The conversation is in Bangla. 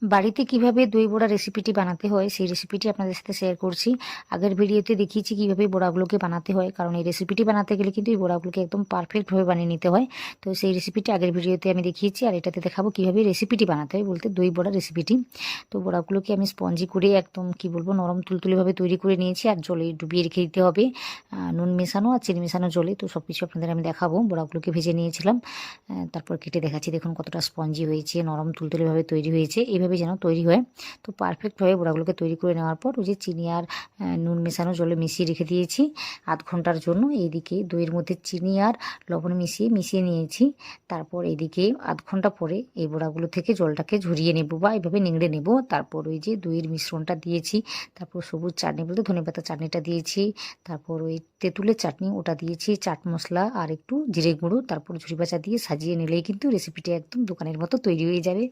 বাড়িতে কিভাবে দই বড়া রেসিপিটি বানাতে হয় সেই রেসিপিটি আপনাদের সাথে শেয়ার করছি। আগের ভিডিওতে দেখিয়েছি কিভাবে বড়াগুলোকে বানাতে হয়, কারণ এই রেসিপিটি বানাতে গেলে কিন্তু এই বড়াগুলোকে একদম পারফেক্টভাবে বানিয়ে নিতে হয়। তো সেই রেসিপিটি আগের ভিডিওতে আমি দেখিয়েছি, আর এটাতে দেখাবো কিভাবে রেসিপিটি বানাতে হয়, বলতে দই বড়া রেসিপিটি। তো বড়াগুলোকে আমি স্পঞ্জি করে একদম কি বলবো নরম তুলতুলেভাবে তৈরি করে নিয়েছি, আর জলে ডুবিয়ে রেখে দিতে হবে, নুন মেশানো আর চিনি মেশানো জলে। তো সব কিছু আপনাদের আমি দেখাবো। বড়াগুলোকে ভেজে নিয়েছিলাম, তারপর কেটে দেখাচ্ছি, দেখুন কতটা স্পঞ্জি হয়েছে, নরম তুলতুলেভাবে তৈরি হয়েছে। এইভাবে যেন তৈরি হয়। তো পারফেক্টভাবে বড়াগুলোকে তৈরি করে নেওয়ার পর ওই যে চিনি আর নুন মেশানো জলে মিশিয়ে রেখে দিয়েছি আধ ঘন্টার জন্য। এইদিকে দইয়ের মধ্যে চিনি আর লবণ মিশিয়ে নিয়েছি। তারপর এইদিকে আধ ঘন্টা পরে এই বড়াগুলো থেকে জলটাকে ঝরিয়ে নেব বা এইভাবে নিংড়ে নেব। তারপর ওই যে দইয়ের মিশ্রণটা দিয়েছি, তারপর সবুজ চাটনি বলতে ধনেপাতা চাটনিটা দিয়েছি, তারপর ওই তেঁতুলের চাটনি ওটা দিয়েছি, চাট মশলা আর একটু জিরে গুঁড়ো, তারপর ঝুরি বাচা দিয়ে সাজিয়ে নিলেই কিন্তু রেসিপিটি একদম দোকানের মতো তৈরি হয়ে যাবে।